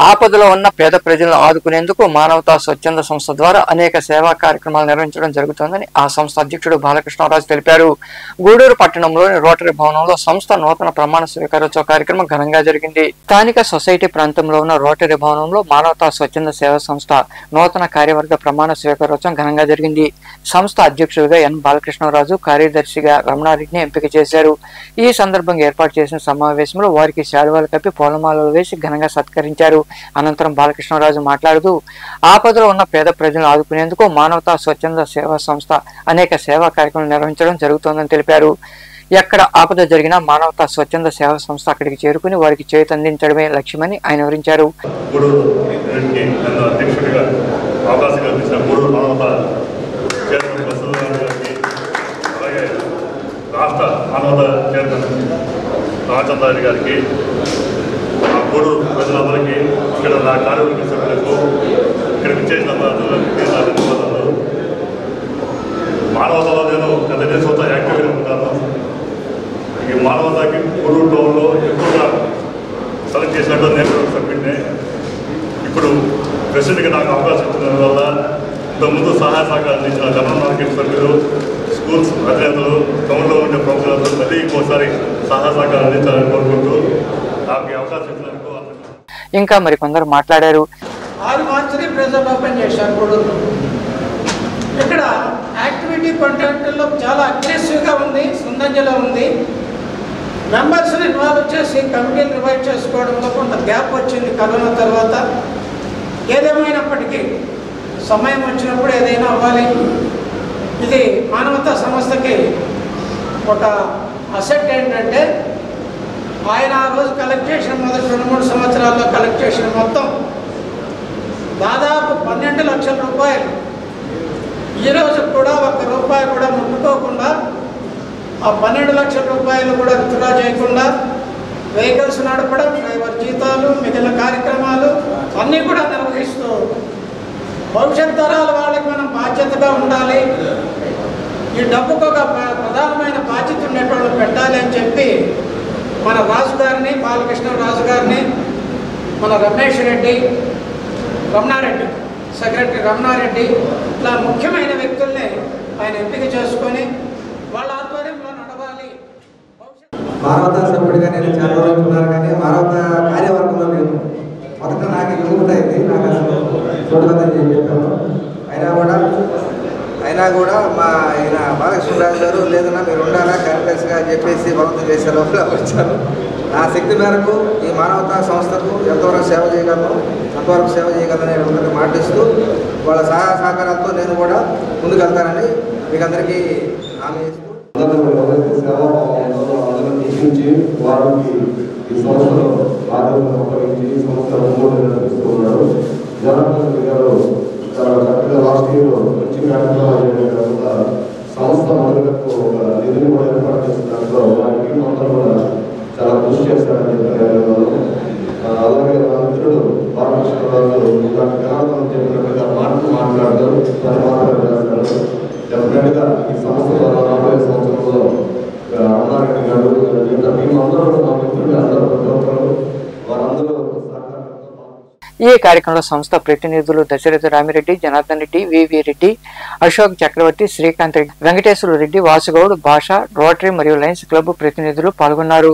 ఆపదలో ఉన్న పేద ప్రజలను ఆదుకునేందుకు మానవతా స్వచ్ఛంద సంస్థ ద్వారా అనేక సేవా కార్యక్రమాలు నిర్వహించడం జరుగుతోందని ఆ సంస్థ అధ్యక్షుడు బాలకృష్ణరాజు తెలిపారు. గూడూరు పట్టణంలోని రోటరీ భవనంలో సంస్థ నూతన ప్రమాణ స్వీకారోత్సవ కార్యక్రమం ఘనంగా జరిగింది. స్థానిక సొసైటీ ప్రాంతంలో ఉన్న రోటరీ భవనంలో మానవతా స్వచ్ఛంద సేవా సంస్థ నూతన కార్యవర్గ ప్రమాణ స్వీకారోత్సవం ఘనంగా జరిగింది. సంస్థ అధ్యక్షుడిగా ఎన్ బాలకృష్ణరాజు, కార్యదర్శిగా రమణారెడ్డిని ఎంపిక చేశారు. ఈ సందర్భంగా ఏర్పాటు చేసిన సమావేశంలో వారికి శాలువాలు కప్పి పూలమాలలు వేసి ఘనంగా సత్కరించారు. అనంతరం బాలకృష్ణరాజు మాట్లాడుతూ ఆపదలో ఉన్న పేద ప్రజలను ఆదుకునేందుకు మానవతా స్వచ్ఛంద సేవా సంస్థ అనేక సేవా కార్యక్రమాలు నిర్వహించడం జరుగుతోందని తెలిపారు. ఎక్కడ ఆపద జరిగినా మానవతా స్వచ్ఛంద సేవా సంస్థ అక్కడికి చేరుకుని వారికి చేయూతందించడమే లక్ష్యమని ఆయన వివరించారు. గూడూరు ప్రజలందరికీ, ఇక్కడ నా కార్యవర్గ సభ్యులకు, ఇక్కడ విచ్చేసిన ధన్యవాదాలు. మానవతలో నేను గత దేశంతో యాక్టివ్గా ఉంటాను. ఈ మానవతకి గూడూరు టౌన్లో ఎక్కువగా సెలెక్ట్ చేసినట్టు నేను సభ్యుడిని. ఇప్పుడు ప్రెసిడెంట్గా నాకు అవకాశం ఇచ్చిన వల్ల ఇంతకుముందు సహాయ సహకారం అందించిన జనరల్ మార్కెట్ సభ్యులు, స్కూల్స్ అధినేతలు, టౌన్లో ఉండే ప్రొఫెసర్లు మళ్ళీ ఇంకోసారి సహాయ సహకారం అందించాలని కోరుకుంటూ నాకు అవకాశం ఇచ్చినందుకు. ఇంకా మరికొందరు మాట్లాడారు. 6 మార్చిని ప్రెజర్ ఓపెన్ చేశారు గూడూరులో. ఇక్కడ యాక్టివిటీ కాంట్రాక్టర్లో చాలా అగ్రెసివ్గా ఉంది, సుందంజలో ఉంది. మెంబర్స్ని ఇన్వాల్వ్ చేసి కమిటీలు రివైవ్ చేసుకోవడంలో కొంత గ్యాప్ వచ్చింది కరోనా తర్వాత. ఏదేమైనప్పటికీ సమయం వచ్చినప్పుడు ఏదైనా అవ్వాలి. ఇది మానవతా సంస్థకి ఒక అసెట్ ఏంటంటే, ఆయన ఆ రోజు కలెక్ట్ చేసిన మొదటి 2-3 సంవత్సరాల్లో కలెక్ట్ చేసిన మొత్తం దాదాపు 12 లక్షల రూపాయలు. ఈరోజు కూడా ₹1 కూడా ముట్టుకోకుండా ఆ 12 లక్షల రూపాయలు కూడా విత్డ్రా చేయకుండా వెహికల్స్ నడపడం, డ్రైవర్ జీతాలు, మిగిలిన కార్యక్రమాలు అన్నీ కూడా నిర్వహిస్తూ భవిష్యత్ తరాల వాళ్ళకి మనం బాధ్యతగా ఉండాలి. ఈ డబ్బుకు ఒక ప్రధానమైన బాధ్యత ఉండేటోళ్ళు పెట్టాలి అని చెప్పి మన రాజు గారిని, బాలకృష్ణరాజు గారిని, మన రమేష్ రెడ్డి, రమణారెడ్డి, సెక్రటరీ రమణారెడ్డి, ఇట్లా ముఖ్యమైన వ్యక్తుల్ని ఆయన ఎంపిక చేసుకొని వాళ్ళ ఆధ్వర్యంలో నడవాలి. మానవతా సభ్యుడిగా నేను చాలా రోజులు ఉన్నాను, కానీ మానవతా కార్యవర్గంలో నేను మొదట నాకు యూనిట్ అయింది. నాకు అసలు చూడదని చెప్పాను. అయినా కూడా మా ఆయన బాలకృష్ణరాజు గారు లేదన్నా మీరు ఉండాలా కార్యదర్శిగా అని చెప్పేసి బలవంతం చేసే లోపల వచ్చాను. నా శక్తి మేరకు ఈ మానవతా సంస్థకు ఎంతవరకు సేవ చేయగలను అంతవరకు సేవ చేయగలని అందరికీ మాటిస్తూ వాళ్ళ సహాయ సహకారాలతో నేను కూడా ముందుకెళ్తానని మీకు అందరికీ హామీ ఇస్తూ వారికి ఈ సంస్థలో ఆదరణ ఉపయోగించి ఈ సంస్థ నిర్వహిస్తున్నారు. జనార్దన్ గారు చాలా చక్కగా లాస్ట్ ఇయర్ మంచి కార్యక్రమాలు చేయడం కాకుండా సంస్థ మొదలకు ఒక నిధిని కూడా ఏర్పాటు చేస్తున్నట్లు వారికి అందరూ కూడా చాలా కృషి చేస్తారని చెప్పారు. అలాగే నా మిత్రుడు బాలకృష్ణరాజు ఇలాంటి జనార్దన్ చెప్పినట్టుగా మాట్లాడతారు, పని మాట్లాడతారు. డెఫినెట్గా ఈ సంస్థ ద్వారా రాబోయే సంవత్సరంలో అన్నారెడ్డి గారు ఇంకా మేమందరూ మా మిత్రులు అందరూ ప్రతి ఒక్కరు వారందరూ ఈ కార్యక్రమంలో సంస్థ ప్రతినిధులు దశరథ రామిరెడ్డి, జనార్దన్ రెడ్డి, వివి రెడ్డి, అశోక్ చక్రవర్తి, శ్రీకాంత్ రెడ్డి, వెంకటేశ్వర రెడ్డి, వాసుగౌడ్, భాష, రోటరీ మరియు లయన్స్ క్లబ్ ప్రతినిధులు పాల్గొన్నారు.